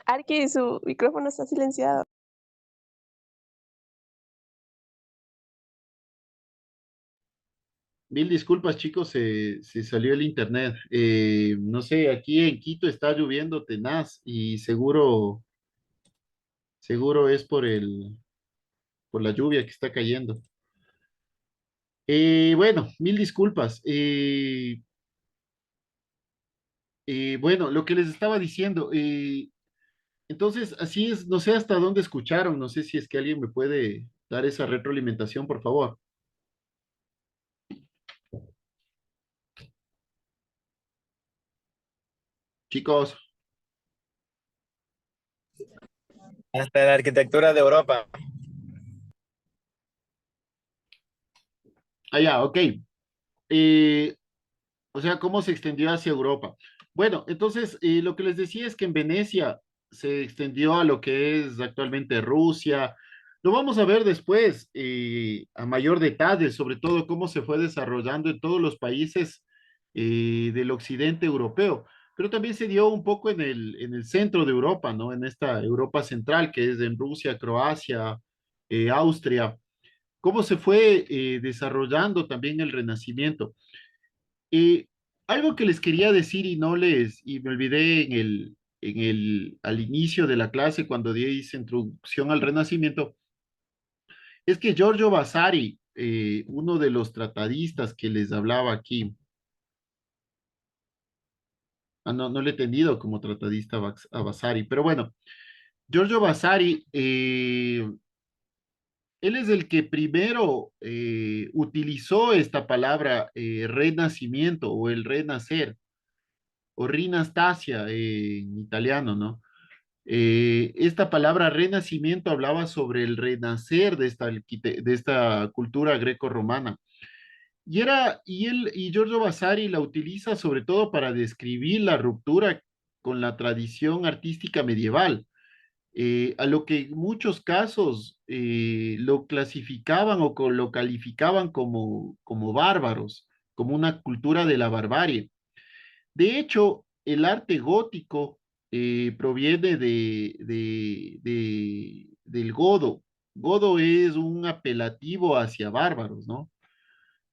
Arqui, su micrófono está silenciado. Mil disculpas, chicos, se salió el internet. No sé, aquí en Quito está lloviendo tenaz y seguro es por la lluvia que está cayendo. Bueno, mil disculpas. Bueno, lo que les estaba diciendo, entonces, así es, no sé hasta dónde escucharon, no sé si es que alguien me puede dar esa retroalimentación, por favor. Chicos, Hasta la arquitectura de Europa. allá, ok. Eh, O sea, cómo se extendió hacia Europa. Bueno, entonces lo que les decía es que en Venecia se extendió a lo que es actualmente Rusia. Lo vamos a ver después a mayor detalle, sobre todo cómo se fue desarrollando en todos los países del occidente europeo. Pero también se dio un poco en el centro de Europa, ¿no? En esta Europa central, que es en Rusia, Croacia, Austria. Cómo se fue desarrollando también el Renacimiento. Eh, Algo que les quería decir y me olvidé al inicio de la clase cuando di esa introducción al Renacimiento, es que Giorgio Vasari, uno de los tratadistas que les hablaba aquí, no le he tenido como tratadista a Vasari, pero bueno, Giorgio Vasari, él es el que primero utilizó esta palabra renacimiento o el renacer o rinastasia en italiano, ¿no? Esta palabra renacimiento hablaba sobre el renacer de de esta cultura greco-romana. Y Giorgio Vasari la utiliza sobre todo para describir la ruptura con la tradición artística medieval, a lo que en muchos casos lo clasificaban lo calificaban como bárbaros, como una cultura de la barbarie. De hecho, el arte gótico proviene del godo. Godo es un apelativo hacia bárbaros, ¿no?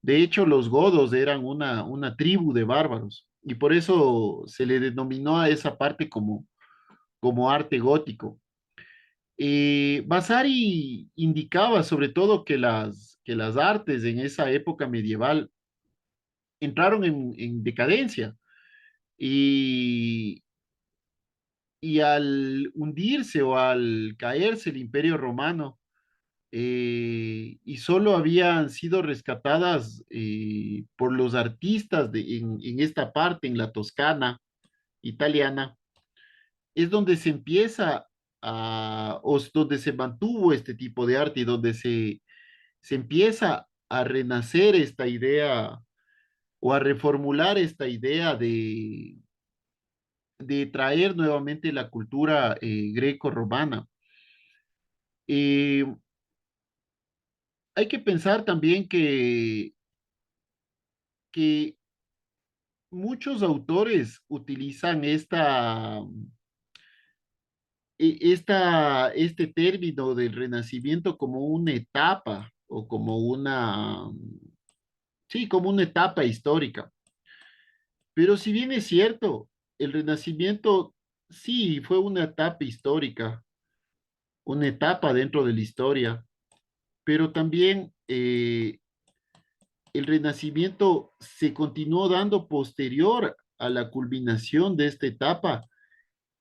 De hecho, los godos eran una tribu de bárbaros y por eso se le denominó a esa parte como arte gótico. Vasari indicaba sobre todo que las artes en esa época medieval entraron en decadencia y, y al hundirse o al caerse el Imperio Romano, y solo habían sido rescatadas por los artistas en esta parte, en la Toscana italiana, es donde se empieza donde se mantuvo este tipo de arte y donde se empieza a renacer esta idea o a reformular esta idea de traer nuevamente la cultura greco-romana. Eh, Hay que pensar también que muchos autores utilizan este término del Renacimiento como una etapa o sí, como una etapa histórica. Pero si bien es cierto, el Renacimiento sí fue una etapa histórica, una etapa dentro de la historia, pero también el Renacimiento se continuó dando posterior a la culminación de esta etapa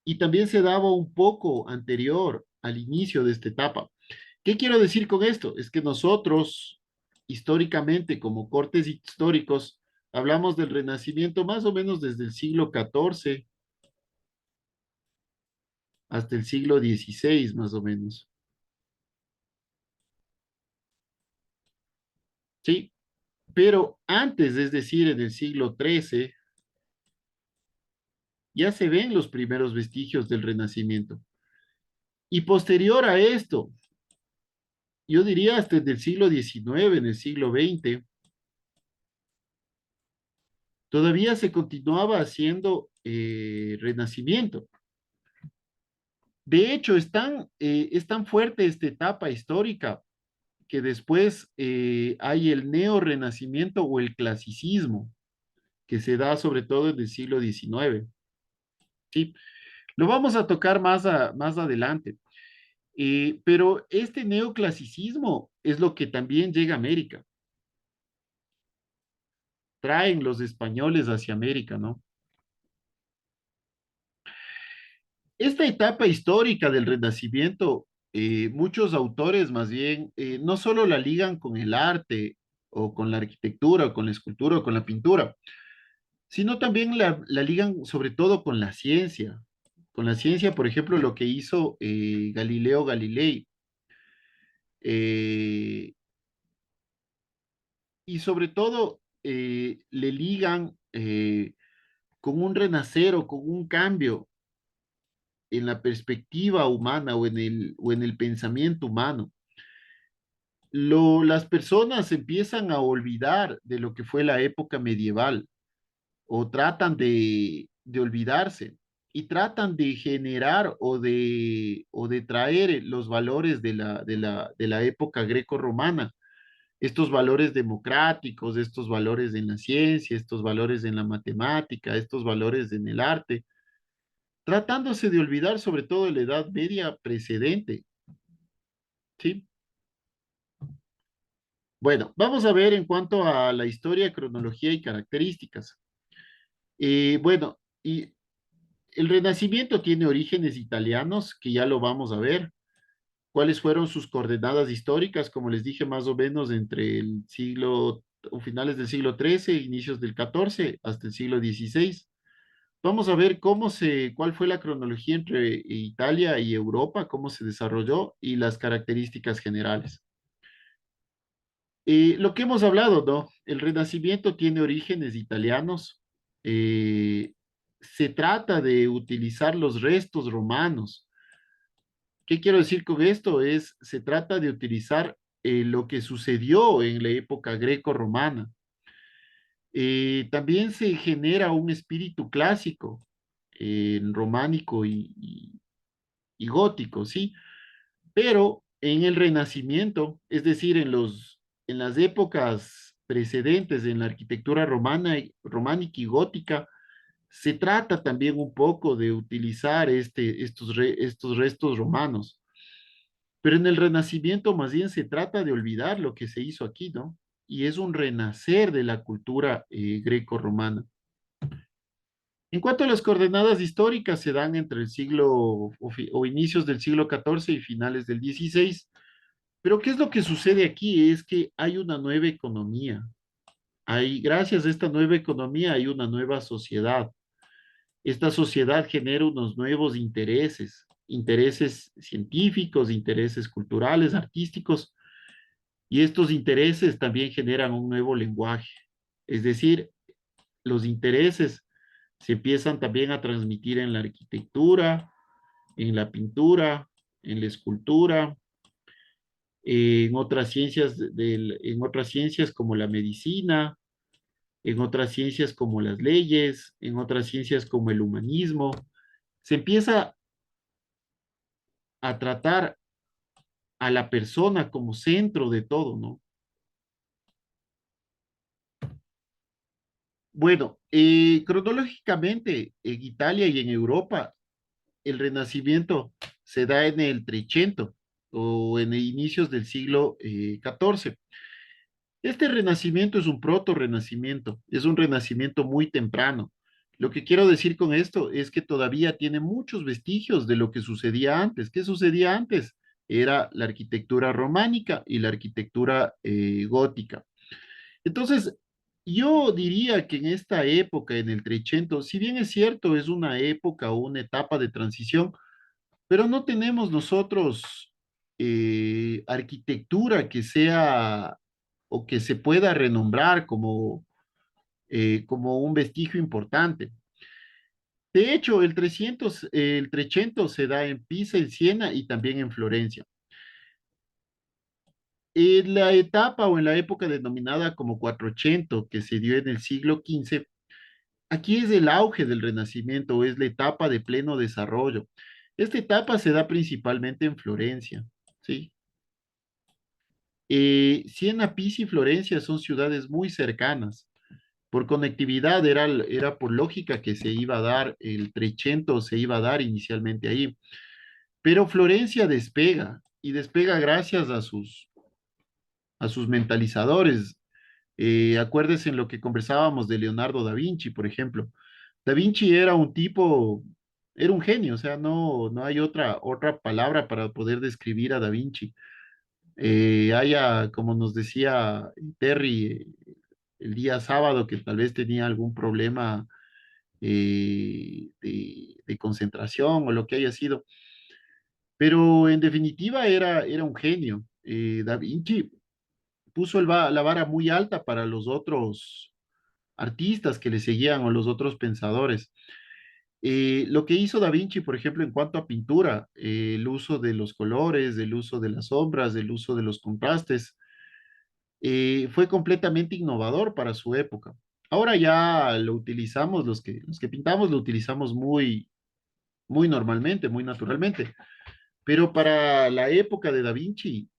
y también se daba un poco anterior al inicio de esta etapa. ¿Qué quiero decir con esto? Es que nosotros, históricamente, como cortes históricos, hablamos del Renacimiento más o menos desde el siglo XIV hasta el siglo XVI, más o menos. ¿Sí? Pero antes, es decir, en el siglo XIII, ya se ven los primeros vestigios del Renacimiento. Y posterior a esto, yo diría hasta en el siglo XIX, en el siglo XX, todavía se continuaba haciendo renacimiento. De hecho, es tan fuerte esta etapa histórica que después hay el neorrenacimiento o el clasicismo, que se da sobre todo en el siglo XIX. ¿Sí? Lo vamos a tocar más adelante. Pero este neoclasicismo es lo que también llega a América. Traen los españoles hacia América, ¿no? Esta etapa histórica del Renacimiento, muchos autores más bien no solo la ligan con el arte o con la arquitectura o con la escultura o con la pintura, sino también la ligan sobre todo con la ciencia. Con la ciencia, por ejemplo, lo que hizo Galileo Galilei. eh, y sobre todo le ligan con un renacer o con un cambio en la perspectiva humana o en el pensamiento humano. Las personas empiezan a olvidar de lo que fue la época medieval o tratan de olvidarse y tratan de generar o de traer los valores de la época greco-romana, estos valores democráticos, estos valores en la ciencia, estos valores en la matemática, estos valores en el arte, tratándose de olvidar sobre todo de la Edad Media precedente, ¿sí? Bueno, vamos a ver en cuanto a la historia, cronología y características. Bueno, y el Renacimiento tiene orígenes italianos, que ya lo vamos a ver. ¿Cuáles fueron sus coordenadas históricas? Como les dije, más o menos entre el siglo, o finales del siglo XIII, inicios del XIV, hasta el siglo XVI. Vamos a ver cuál fue la cronología entre Italia y Europa, cómo se desarrolló y las características generales. Lo que hemos hablado, ¿no? El Renacimiento tiene orígenes italianos. Eh, Se trata de utilizar los restos romanos. ¿Qué quiero decir con esto? Se trata de utilizar lo que sucedió en la época greco-romana. También se genera un espíritu clásico, románico y gótico, ¿sí? Pero en el Renacimiento, es decir, en las épocas precedentes en la arquitectura romana, románica y gótica, se trata también un poco de utilizar estos restos romanos. Pero en el Renacimiento más bien se trata de olvidar lo que se hizo aquí, ¿no? Y es un renacer de la cultura greco-romana. En cuanto a las coordenadas históricas, se dan entre el siglo o inicios del siglo XIV y finales del XVI. Pero ¿qué es lo que sucede aquí? Es que hay una nueva economía. Gracias a esta nueva economía hay una nueva sociedad. Esta sociedad genera unos nuevos intereses, intereses científicos, intereses culturales, artísticos, y estos intereses también generan un nuevo lenguaje. Es decir, los intereses se empiezan también a transmitir en la arquitectura, en la pintura, en la escultura, en otras ciencias como la medicina, en otras ciencias como las leyes, en otras ciencias como el humanismo. Se empieza a tratar a la persona como centro de todo, ¿no? Bueno, cronológicamente en Italia y en Europa, el Renacimiento se da en el Trecento o en inicios del siglo XIV. Este renacimiento es un proto-renacimiento, es un renacimiento muy temprano. Lo que quiero decir con esto es que todavía tiene muchos vestigios de lo que sucedía antes. ¿Qué sucedía antes? Era la arquitectura románica y la arquitectura gótica. Entonces, yo diría que en esta época, en el Trecento, si bien es cierto, es una época o una etapa de transición, pero no tenemos nosotros arquitectura que sea o que se pueda renombrar como un vestigio importante. De hecho, el Trecento se da en Pisa, en Siena y también en Florencia. En la etapa o en la época denominada como Cuatrocientos, que se dio en el siglo XV, aquí es el auge del Renacimiento, es la etapa de pleno desarrollo. Esta etapa se da principalmente en Florencia, ¿sí? Siena, Pisa y Florencia son ciudades muy cercanas. Por conectividad era por lógica que se iba a dar, el Trecento se iba a dar inicialmente ahí. Pero Florencia despega y despega gracias a sus mentalizadores. Acuérdese en lo que conversábamos de Leonardo da Vinci, por ejemplo. Da Vinci era un tipo, era un genio, o sea, no hay otra palabra para poder describir a Da Vinci. Como nos decía Terry, el día sábado, que tal vez tenía algún problema de concentración o lo que haya sido, pero en definitiva era un genio. Da Vinci puso la vara muy alta para los otros artistas que le seguían o los otros pensadores. Lo que hizo Da Vinci, por ejemplo, en cuanto a pintura, el uso de los colores, el uso de las sombras, el uso de los contrastes, fue completamente innovador para su época. Ahora ya lo utilizamos, los que pintamos lo utilizamos muy normalmente, muy naturalmente, pero para la época de Da Vinci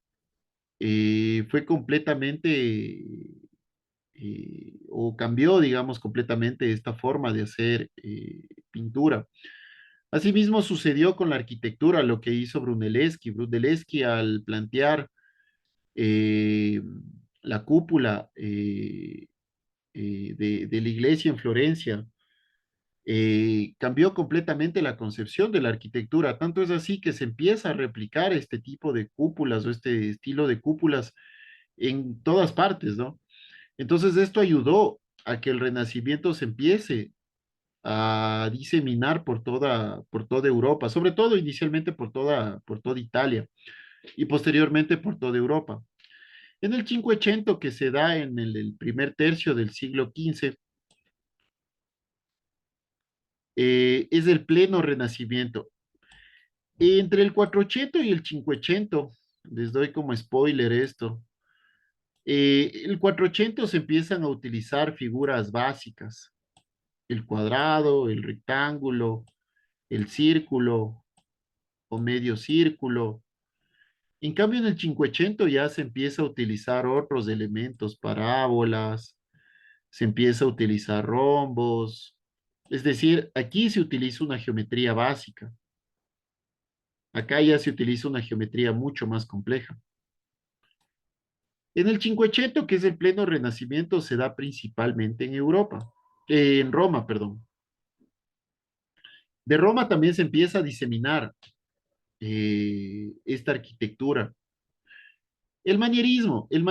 fue completamente, o cambió, digamos, completamente esta forma de hacer pintura. Asimismo sucedió con la arquitectura, lo que hizo Brunelleschi. Brunelleschi al plantear eh, la cúpula de la iglesia en Florencia, cambió completamente la concepción de la arquitectura. Tanto es así que se empieza a replicar este tipo de cúpulas o este estilo de cúpulas en todas partes, ¿no? Entonces esto ayudó a que el Renacimiento se empiece a diseminar por toda Europa, sobre todo inicialmente por toda Italia y posteriormente por toda Europa. En el Cinquecento, que se da en el primer tercio del siglo XV, es el pleno Renacimiento. Entre el 400 y el 500, les doy como spoiler esto, el 400 se empiezan a utilizar figuras básicas, el cuadrado, el rectángulo, el círculo o medio círculo. En cambio, en el 500 ya se empieza a utilizar otros elementos, parábolas, se empieza a utilizar rombos. Es decir, aquí se utiliza una geometría básica. Acá ya se utiliza una geometría mucho más compleja. En el 500, que es el pleno renacimiento, se da principalmente en Europa, en Roma, perdón. De Roma también se empieza a diseminar esta arquitectura. El manierismo, en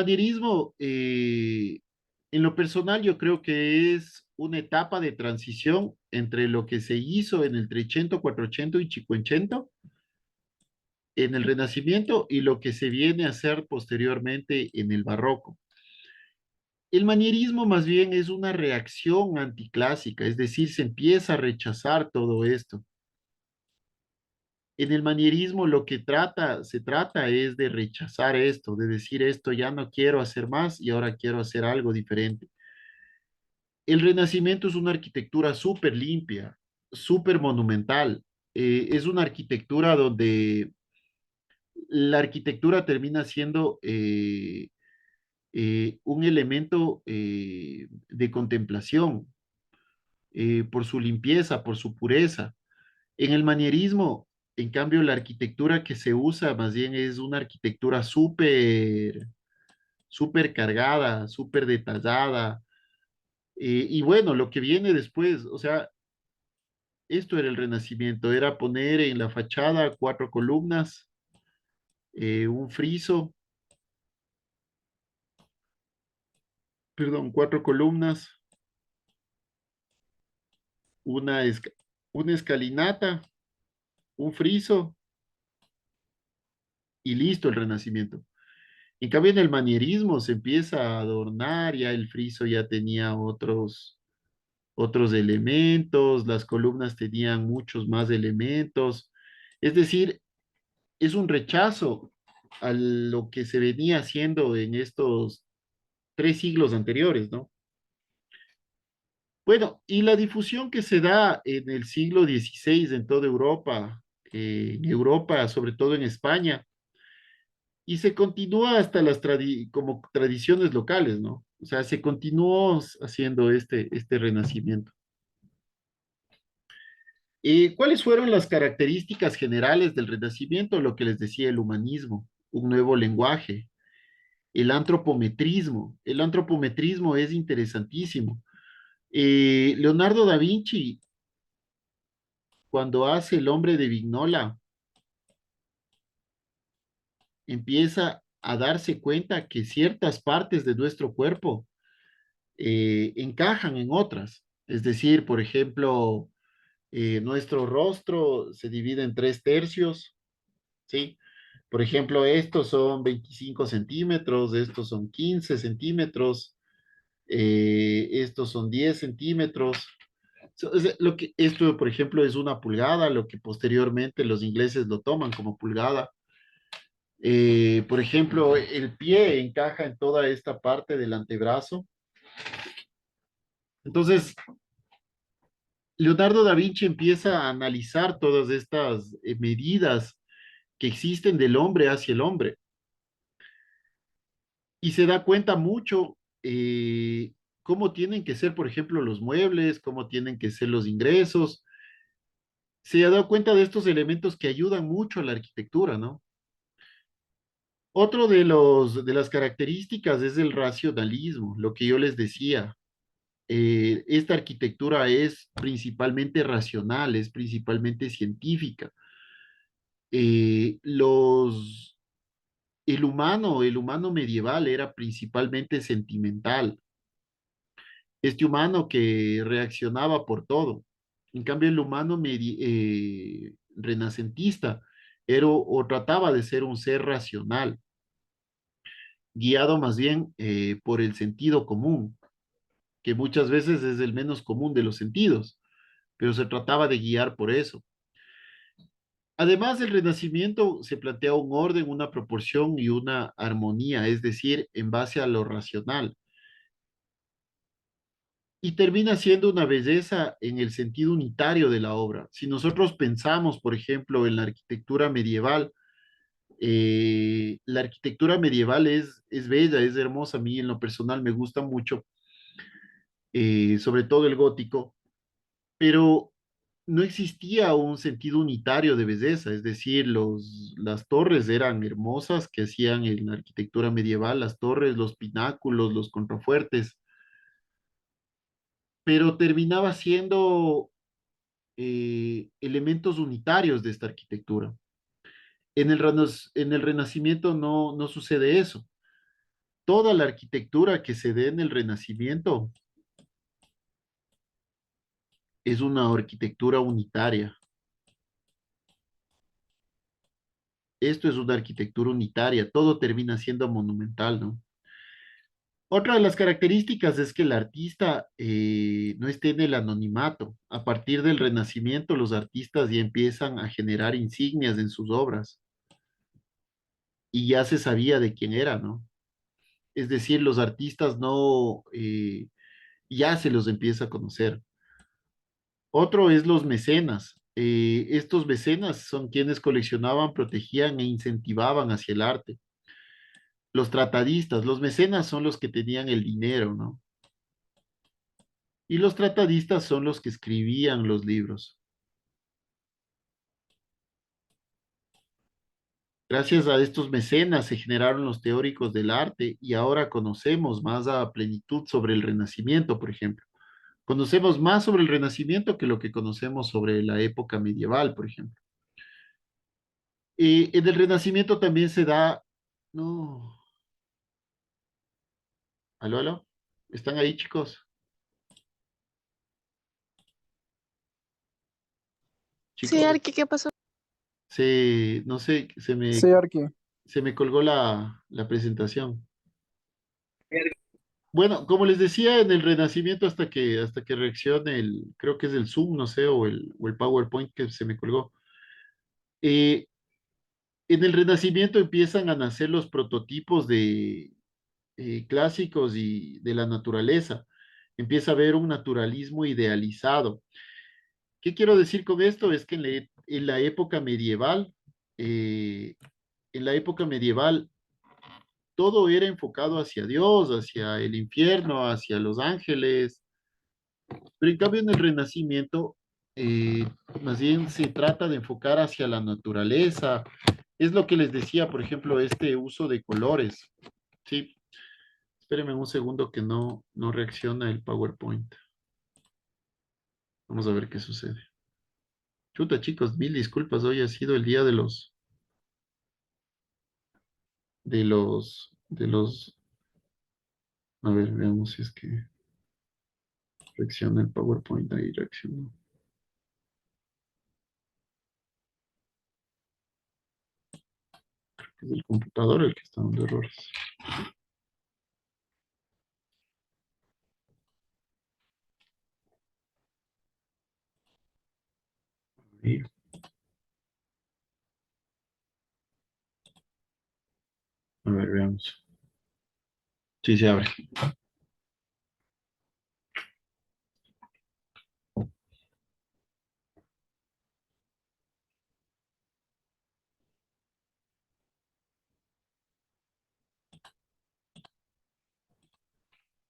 lo personal, yo creo que es una etapa de transición entre lo que se hizo en el 300, 400 y 500 en el Renacimiento y lo que se viene a hacer posteriormente en el Barroco. El manierismo más bien es una reacción anticlásica, es decir, se empieza a rechazar todo esto. En el manierismo lo que se trata es de rechazar esto, de decir esto ya no quiero hacer más y ahora quiero hacer algo diferente. El Renacimiento es una arquitectura súper limpia, súper monumental. Es una arquitectura donde la arquitectura termina siendo un elemento de contemplación por su limpieza, por su pureza. En el manierismo, en cambio, la arquitectura que se usa más bien es una arquitectura súper cargada, súper detallada. Y bueno, lo que viene después, o sea, esto era el Renacimiento, era poner en la fachada cuatro columnas, un friso, perdón, cuatro columnas, una, esca- una escalinata, un friso y listo el Renacimiento. En cambio, en el manierismo se empieza a adornar, ya el friso ya tenía otros elementos, las columnas tenían muchos más elementos. Es decir, es un rechazo a lo que se venía haciendo en estos 3 siglos anteriores, ¿no? Bueno, y la difusión que se da en el siglo XVI en toda Europa, en Europa, sobre todo en España, y se continúa hasta como tradiciones locales, ¿no? O sea, se continuó haciendo este renacimiento. ¿Cuáles fueron las características generales del Renacimiento? Lo que les decía, el humanismo, un nuevo lenguaje, el antropometrismo. El antropometrismo es interesantísimo. Leonardo da Vinci, cuando hace El hombre de Vignola, empieza a darse cuenta que ciertas partes de nuestro cuerpo encajan en otras. Es decir, por ejemplo, nuestro rostro se divide en tres tercios, ¿sí? Por ejemplo, estos son 25 centímetros, estos son 15 centímetros, estos son 10 centímetros. Esto, por ejemplo, es una pulgada, lo que posteriormente los ingleses lo toman como pulgada. Por ejemplo, el pie encaja en toda esta parte del antebrazo. Entonces, Leonardo da Vinci empieza a analizar todas estas medidas que existen del hombre hacia el hombre y se da cuenta mucho cómo tienen que ser, por ejemplo, los muebles, cómo tienen que ser los ingresos. Se ha dado cuenta de estos elementos que ayudan mucho a la arquitectura, ¿no? Otro de las características es el racionalismo, lo que yo les decía. Esta arquitectura es principalmente racional, es principalmente científica. Los el humano medieval era principalmente sentimental. Este humano que reaccionaba por todo. En cambio, el humano renacentista era o trataba de ser un ser racional, guiado más bien por el sentido común, que muchas veces es el menos común de los sentidos, pero se trataba de guiar por eso. Además del Renacimiento se plantea un orden, una proporción y una armonía, es decir, en base a lo racional. Y termina siendo una belleza en el sentido unitario de la obra. Si nosotros pensamos, por ejemplo, en la arquitectura medieval es bella, es hermosa. A mí en lo personal me gusta mucho, sobre todo el gótico, pero no existía un sentido unitario de belleza, es decir, las torres eran hermosas que hacían en la arquitectura medieval, las torres, los pináculos, los contrafuertes, pero terminaba siendo elementos unitarios de esta arquitectura. En el Renacimiento no sucede eso. Toda la arquitectura que se dé en el Renacimiento es una arquitectura unitaria. Esto es una arquitectura unitaria, todo termina siendo monumental, ¿no? Otra de las características es que el artista no esté en el anonimato. A partir del Renacimiento, los artistas ya empiezan a generar insignias en sus obras y ya se sabía de quién era, ¿no? Es decir, los artistas no, ya se los empieza a conocer. Otro es los mecenas. Estos mecenas son quienes coleccionaban, protegían e incentivaban hacia el arte. Los tratadistas, los mecenas son los que tenían el dinero, ¿no? Y los tratadistas son los que escribían los libros. Gracias a estos mecenas se generaron los teóricos del arte y ahora conocemos más a plenitud sobre el Renacimiento, por ejemplo. Conocemos más sobre el Renacimiento que lo que conocemos sobre la época medieval, por ejemplo. En el Renacimiento también se da... No. ¿Aló, aló? ¿Están ahí, chicos? Sí, Chicos, Arqui, ¿qué pasó? no sé, Sí, Arqui. se me colgó la presentación. Bueno, como les decía, en el Renacimiento hasta que reaccione creo que es el Zoom, no sé, o el PowerPoint que se me colgó. Eh, en el Renacimiento empiezan a nacer los prototipos de clásicos y de la naturaleza. Empieza a haber un naturalismo idealizado. ¿Qué quiero decir con esto? Es que en la época medieval, eh, en la época medieval, todo era enfocado hacia Dios, hacia el infierno, hacia los ángeles, pero en cambio en el Renacimiento, eh, más bien se trata de enfocar hacia la naturaleza. Es lo que les decía, por ejemplo, este uso de colores. Sí, espérenme un segundo que no reacciona el PowerPoint. Vamos a ver qué sucede. Chuta, chicos, mil disculpas. Hoy ha sido el día de los. A ver, veamos si es que reacciona el PowerPoint. Ahí reaccionó. Es el computador el que está dando errores. Ahí. A ver, veamos. Sí, se abre.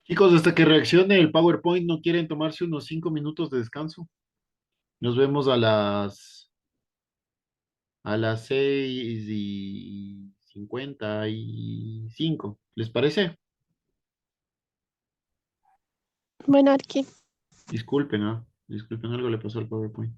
Chicos, hasta que reaccione el PowerPoint, ¿no quieren tomarse unos 5 minutos de descanso? Nos vemos a las 6:55. ¿Les parece? Bueno, Arqui. Disculpen, ¿ah? Disculpen, algo le pasó al PowerPoint.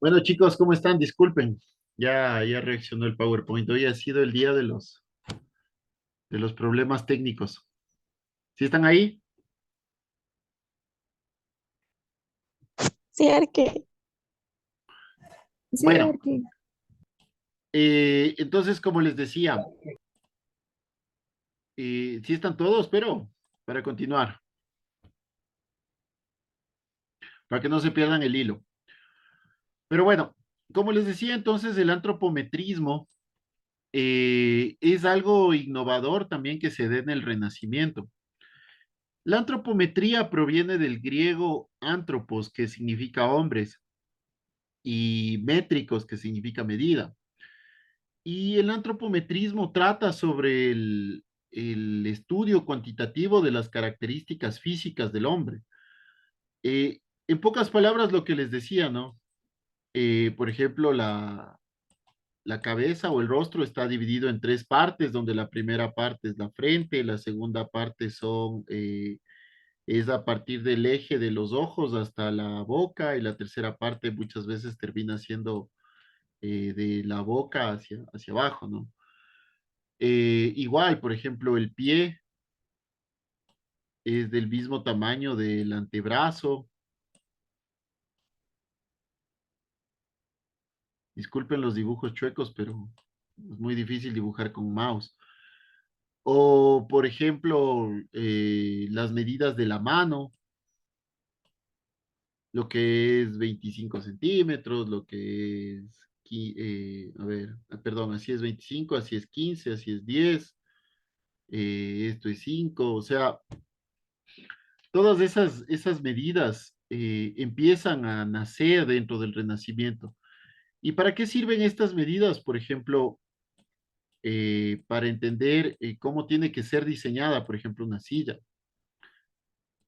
Bueno, chicos, ¿cómo están? Disculpen, ya reaccionó el PowerPoint. Hoy ha sido el día de los problemas técnicos. ¿Sí están ahí? Sí, Arque. Sí, Bueno, Arque. entonces, como les decía, sí están todos, pero para continuar, para que no se pierdan el hilo. Pero bueno, como les decía, entonces el antropometrismo es algo innovador también que se da en el Renacimiento. La antropometría proviene del griego antropos, que significa hombres, y métricos, que significa medida. Y el antropometrismo trata sobre el estudio cuantitativo de las características físicas del hombre. En pocas palabras, lo que les decía, ¿no? Por ejemplo, la cabeza o el rostro está dividido en tres partes, donde la primera parte es la frente, la segunda parte es a partir del eje de los ojos hasta la boca, y la tercera parte muchas veces termina siendo de la boca hacia abajo, ¿no? Igual, por ejemplo, el pie es del mismo tamaño del antebrazo. Disculpen los dibujos chuecos, pero es muy difícil dibujar con mouse. O, por ejemplo, las medidas de la mano, lo que es 25 centímetros, lo que es, a ver, perdón, así es 25, así es 15, así es 10, esto es 5. O sea, todas esas medidas empiezan a nacer dentro del Renacimiento. ¿Y para qué sirven estas medidas? Por ejemplo, para entender cómo tiene que ser diseñada, por ejemplo, una silla.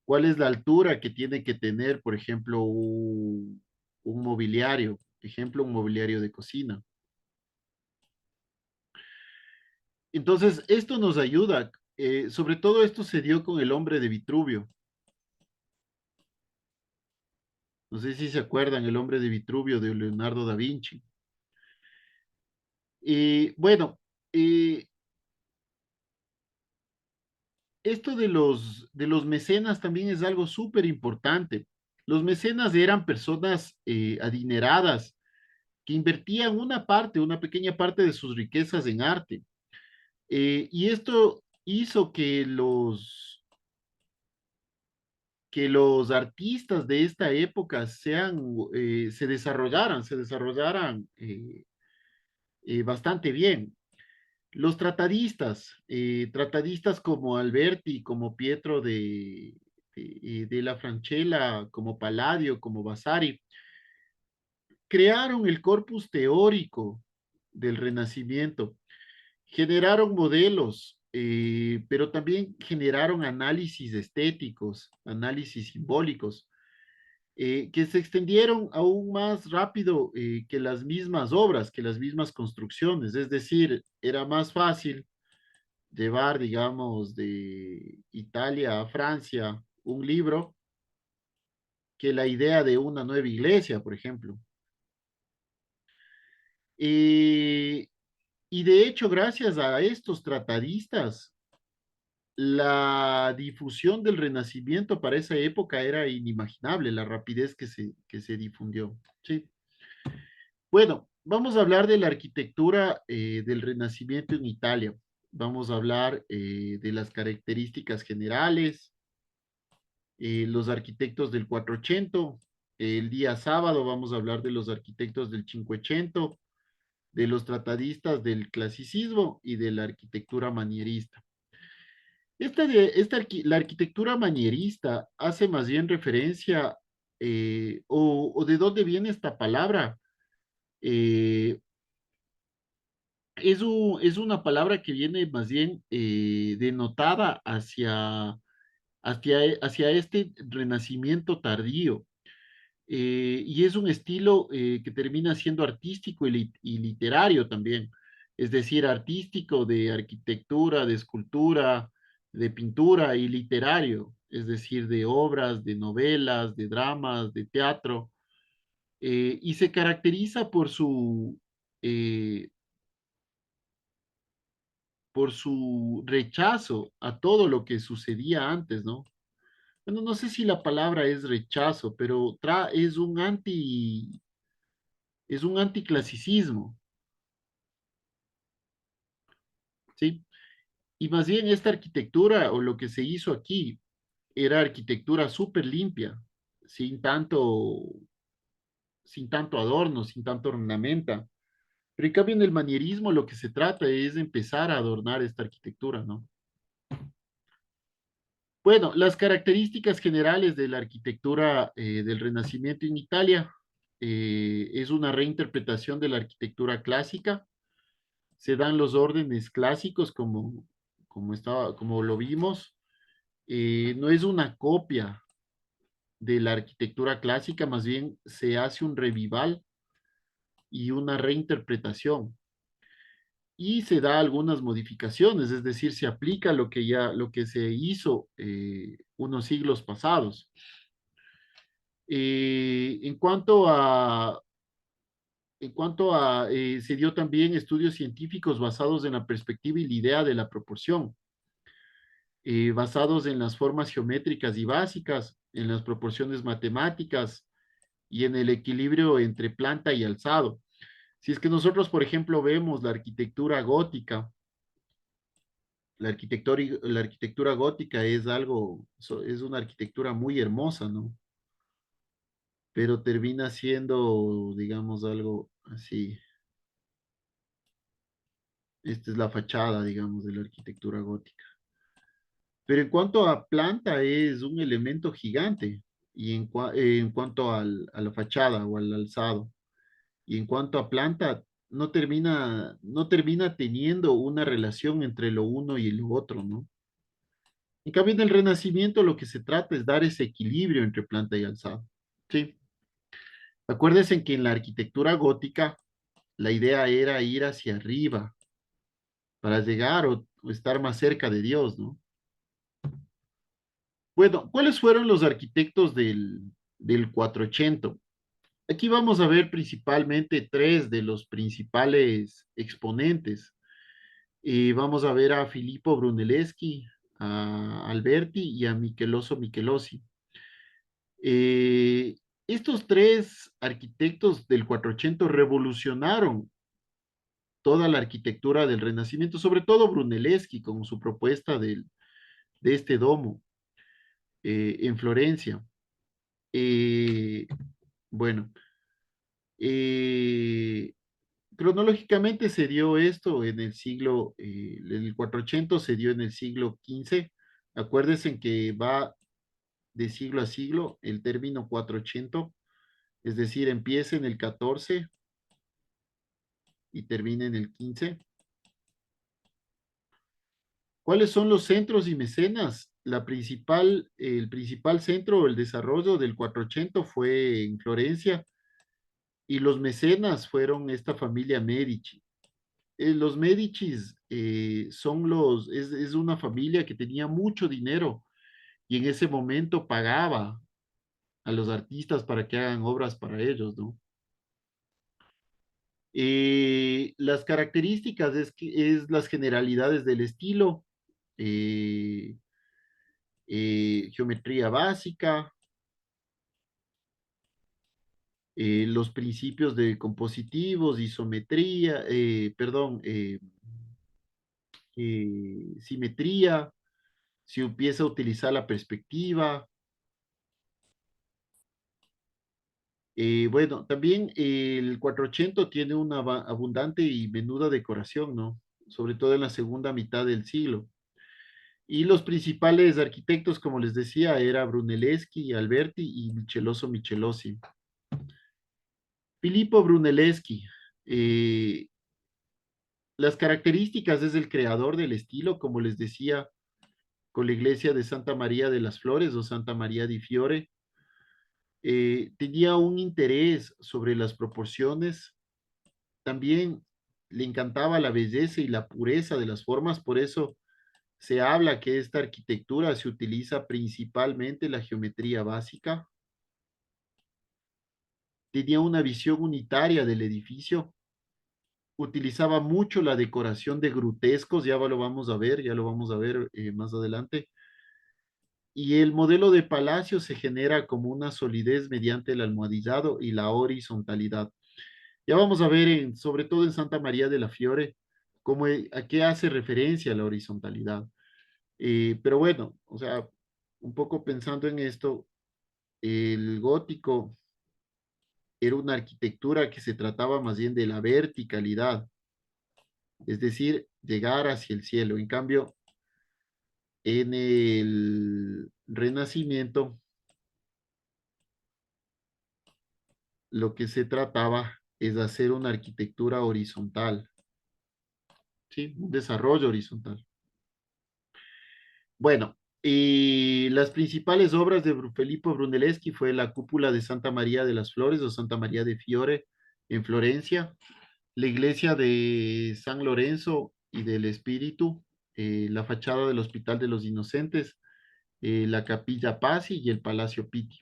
¿Cuál es la altura que tiene que tener, por ejemplo, un mobiliario? Ejemplo, un mobiliario de cocina. Entonces, esto nos ayuda. Sobre todo esto se dio con el hombre de Vitruvio. No sé si se acuerdan, el hombre de Vitruvio de Leonardo da Vinci. Bueno, eh, esto de los mecenas también es algo súper importante. Los mecenas eran personas adineradas que invertían una parte, una pequeña parte de sus riquezas en arte. Y esto hizo que los artistas de esta época se desarrollaran bastante bien. Los tratadistas como Alberti, como Pietro de la Francella, como Palladio, como Vasari, crearon el corpus teórico del Renacimiento, generaron modelos, pero también generaron análisis estéticos, análisis simbólicos, que se extendieron aún más rápido que las mismas obras, que las mismas construcciones. Es decir, era más fácil llevar, digamos, de Italia a Francia un libro que la idea de una nueva iglesia, por ejemplo. Eh, y de hecho, gracias a estos tratadistas, la difusión del Renacimiento para esa época era inimaginable, la rapidez que se difundió. Sí. Bueno, vamos a hablar de la arquitectura del Renacimiento en Italia. Vamos a hablar de las características generales, los arquitectos del 480. El día sábado vamos a hablar de los arquitectos del 580, de los tratadistas del clasicismo y de la arquitectura manierista. La arquitectura manierista hace más bien referencia, o de dónde viene esta palabra. Eh, es una palabra que viene más bien denotada hacia este renacimiento tardío. Y es un estilo que termina siendo artístico y literario también, es decir, artístico de arquitectura, de escultura, de pintura, y literario, es decir, de obras, de novelas, de dramas, de teatro. y se caracteriza eh, por su rechazo a todo lo que sucedía antes, ¿no? Bueno, no sé si la palabra es rechazo, pero es un anticlasicismo, ¿sí? Y más bien esta arquitectura o lo que se hizo aquí era arquitectura súper limpia, sin tanto, sin tanto adorno, sin tanto ornamenta. Pero en cambio en el manierismo lo que se trata es de empezar a adornar esta arquitectura, ¿no? Bueno, las características generales de la arquitectura del Renacimiento en Italia es una reinterpretación de la arquitectura clásica. Se dan los órdenes clásicos como lo vimos. No es una copia de la arquitectura clásica, más bien se hace un revival y una reinterpretación. Y se da algunas modificaciones, es decir, se aplica lo que se hizo unos siglos pasados. En cuanto a, se dio también estudios científicos basados en la perspectiva y la idea de la proporción, basados en las formas geométricas y básicas, en las proporciones matemáticas y en el equilibrio entre planta y alzado. Si es que nosotros, por ejemplo, vemos la arquitectura gótica, la arquitectura gótica es es una arquitectura muy hermosa, ¿no? Pero termina siendo, digamos, algo así. Esta es la fachada, digamos, de la arquitectura gótica. Pero en cuanto a planta, es un elemento gigante. Y en cuanto a la fachada o al alzado. Y en cuanto a planta, no termina teniendo una relación entre lo uno y lo otro, ¿no? En cambio, en el Renacimiento lo que se trata es dar ese equilibrio entre planta y alzado. Sí. Acuérdense que en la arquitectura gótica la idea era ir hacia arriba para llegar o estar más cerca de Dios, ¿no? Bueno, ¿cuáles fueron los arquitectos del 480? Aquí vamos a ver principalmente tres de los principales exponentes. Vamos a ver a Filippo Brunelleschi, a Alberti y a Micheloso Michelozzi. Eh, Estos tres arquitectos del 480 revolucionaron toda la arquitectura del Renacimiento, sobre todo Brunelleschi con su propuesta de este domo en Florencia. Eh, bueno, eh, cronológicamente se dio esto en el 480 se dio en el siglo XV. Acuérdense que va de siglo a siglo el término 480, es decir, empieza en el 14 y termina en el 15. ¿Cuáles son los centros y mecenas? El principal centro o el desarrollo del 480 fue en Florencia y los mecenas fueron esta familia Medici. Los Medicis es una familia que tenía mucho dinero y en ese momento pagaba a los artistas para que hagan obras para ellos, ¿no? Las características es las generalidades del estilo, eh, geometría básica, los principios de compositivos, isometría, perdón, simetría, si empieza a utilizar la perspectiva. Bueno, también el 480 tiene una abundante y menuda decoración, ¿no? Sobre todo en la segunda mitad del siglo. Y los principales arquitectos, como les decía, era Brunelleschi, Alberti y Micheloso Michelozzi. Filippo Brunelleschi, eh, las características es el creador del estilo, como les decía, con la iglesia de Santa María de las Flores o Santa María di Fiore. Tenía un interés sobre las proporciones, también le encantaba la belleza y la pureza de las formas, por eso se habla que esta arquitectura se utiliza principalmente la geometría básica. tenía una visión unitaria del edificio, utilizaba mucho la decoración de grutescos, ya lo vamos a ver, ya lo vamos a ver más adelante, y el modelo de palacio se genera como una solidez mediante el almohadillado y la horizontalidad. Ya vamos a ver, sobre todo en Santa María de la Fiore, a qué hace referencia la horizontalidad. Pero bueno, o sea, un poco pensando en esto, el gótico era una arquitectura que se trataba más bien de la verticalidad, es decir, llegar hacia el cielo. En cambio, en el Renacimiento, lo que se trataba es de hacer una arquitectura horizontal, ¿sí? Un desarrollo horizontal. Bueno, y las principales obras de Filippo Brunelleschi fue la cúpula de Santa María de las Flores o Santa María de Fiore en Florencia, la iglesia de San Lorenzo y del Espíritu, la fachada del Hospital de los Inocentes, la Capilla Pazzi y el Palacio Pitti.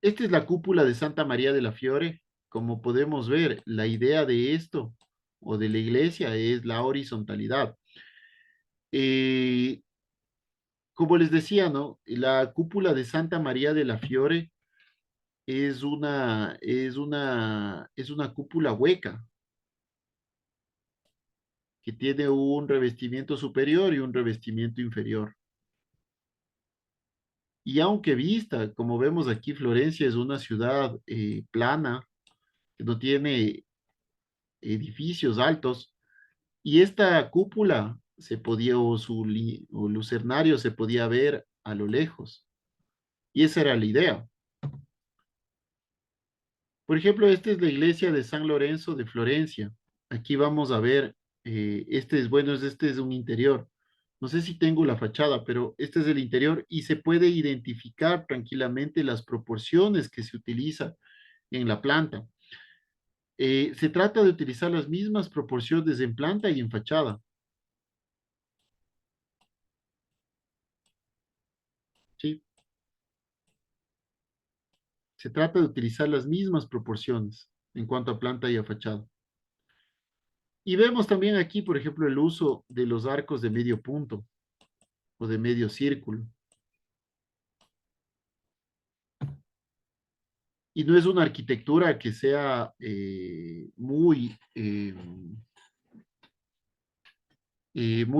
Esta es la cúpula de Santa María de la Fiore. Como podemos ver, la idea de esto o de la iglesia es la horizontalidad. Eh, Como les decía, ¿no? La cúpula de Santa María de la Fiore es una cúpula hueca que tiene un revestimiento superior y un revestimiento inferior. Y aunque vista, como vemos aquí, Florencia es una ciudad plana, que no tiene edificios altos, y esta cúpula se podía, o lucernario se podía ver a lo lejos. Y esa era la idea. Por ejemplo, esta es la iglesia de San Lorenzo de Florencia. Aquí vamos a ver, este es un interior. No sé si tengo la fachada, pero este es el interior y se puede identificar tranquilamente las proporciones que se utilizan en la planta. Se trata de utilizar las mismas proporciones en planta y en fachada, ¿sí? Se trata de utilizar las mismas proporciones en cuanto a planta y a fachada. Y vemos también aquí, por ejemplo, el uso de los arcos de medio punto o de medio círculo. Y no es una arquitectura que sea muy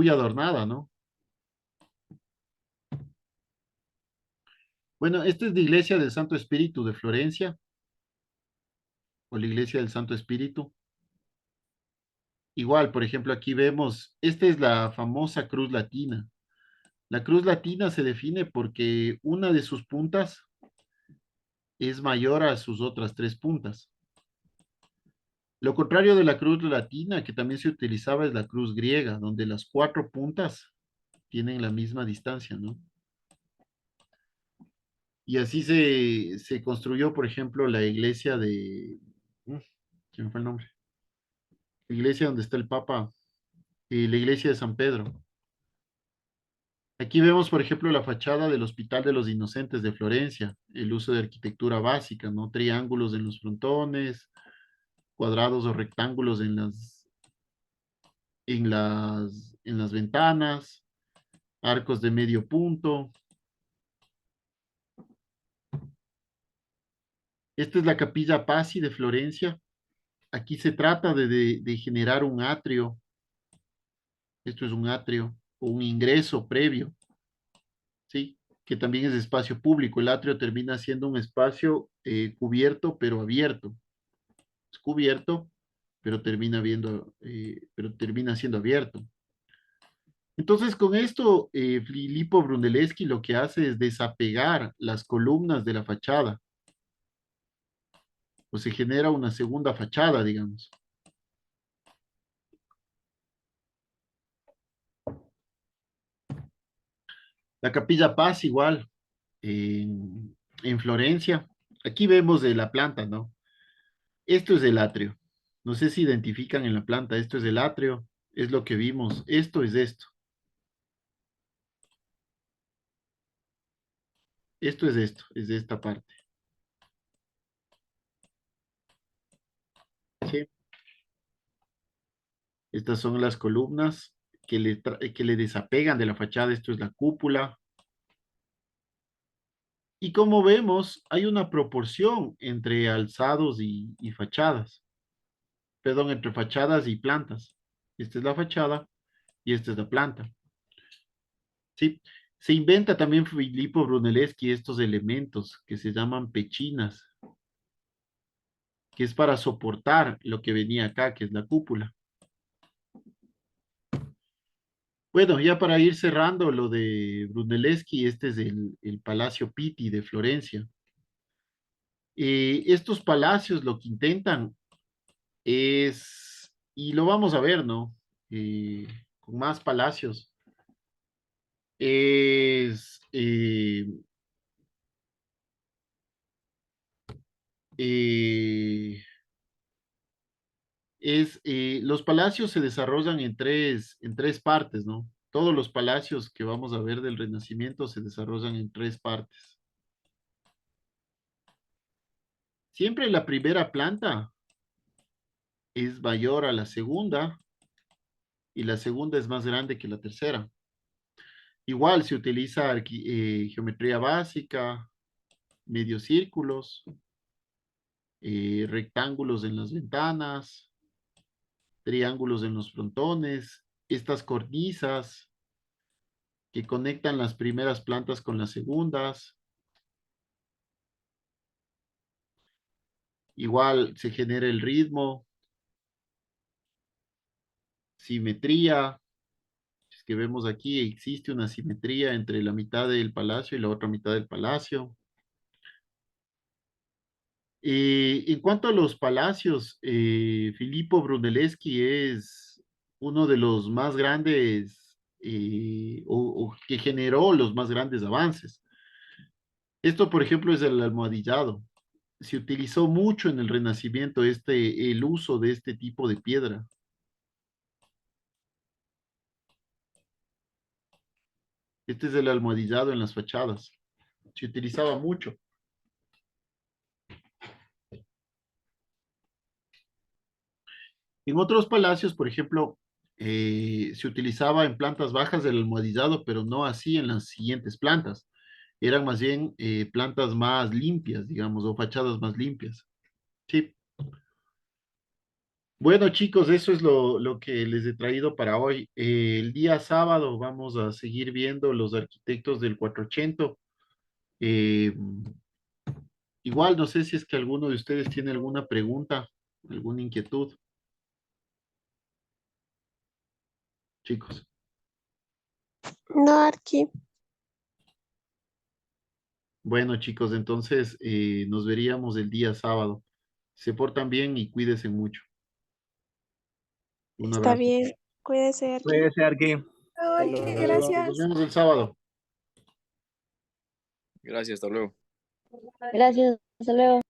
adornada, ¿no? Bueno, esta es la iglesia del Santo Espíritu de Florencia, o la iglesia del Santo Espíritu. Igual, por ejemplo, aquí vemos, esta es la famosa cruz latina. La cruz latina se define porque una de sus puntas es mayor a sus otras tres puntas. Lo contrario de la cruz latina, que también se utilizaba, es la cruz griega, donde las cuatro puntas tienen la misma distancia, ¿no? Y así se construyó, por ejemplo, la iglesia de... ¿Se me fue el nombre? La iglesia donde está el Papa, la iglesia de San Pedro. Aquí vemos, por ejemplo, la fachada del Hospital de los Inocentes de Florencia, el uso de arquitectura básica, ¿no? Triángulos en los frontones, cuadrados o rectángulos en las ventanas, arcos de medio punto. Esta es la Capilla Pazzi de Florencia. Aquí se trata de generar un atrio. Esto es un atrio o un ingreso previo, ¿sí? Que también es espacio público. El atrio termina siendo un espacio cubierto pero abierto. Es cubierto, pero termina siendo abierto. Entonces, con esto, Filippo Brunelleschi lo que hace es desapegar las columnas de la fachada, o se genera una segunda fachada, digamos. La Capilla Paz igual, en Florencia. Aquí vemos de la planta, ¿no? Esto es el atrio. No sé si identifican en la planta, esto es el atrio, es lo que vimos, esto es esto. Esto, es de esta parte. ¿Sí? Estas son las columnas que le desapegan de la fachada. Esto es la cúpula. Y como vemos, hay una proporción entre alzados y fachadas. Perdón, entre fachadas y plantas. Esta es la fachada y esta es la planta. ¿Sí? Se inventa también Filippo Brunelleschi estos elementos que se llaman pechinas, que es para soportar lo que venía acá, que es la cúpula. Bueno, ya para ir cerrando lo de Brunelleschi, este es el Palacio Pitti de Florencia. Estos palacios lo que intentan es, y lo vamos a ver, ¿no? Con más palacios, es, eh, los palacios se desarrollan en tres partes, ¿no? Todos los palacios que vamos a ver del Renacimiento se desarrollan en tres partes. Siempre la primera planta es mayor a la segunda y la segunda es más grande que la tercera. Igual se utiliza geometría básica, medios círculos, rectángulos en las ventanas, triángulos en los frontones, estas cornisas que conectan las primeras plantas con las segundas. Igual se genera el ritmo, simetría. Es que vemos aquí, existe una simetría entre la mitad del palacio y la otra mitad del palacio. En cuanto a los palacios, Filippo Brunelleschi es uno de los más grandes o que generó los más grandes avances. Esto, por ejemplo, es el almohadillado. Se utilizó mucho en el Renacimiento el uso de este tipo de piedra. Este es el almohadillado en las fachadas. Se utilizaba mucho. En otros palacios, por ejemplo, se utilizaba en plantas bajas el almohadillado, pero no así en las siguientes plantas. Eran más bien plantas más limpias, digamos, o fachadas más limpias. Sí. Bueno, chicos, eso es lo que les he traído para hoy. El día sábado vamos a seguir viendo los arquitectos del 480. Eh, igual, no sé si es que alguno de ustedes tiene alguna pregunta, alguna inquietud, chicos. No, Arqui. Bueno, chicos, entonces nos veríamos el día sábado. Se portan bien y cuídense mucho. Un Está abrazo. bien. Cuídese, Arqui. Puede ser que. Ay, Nos gracias. vemos el sábado. Gracias, hasta luego. Gracias, hasta luego.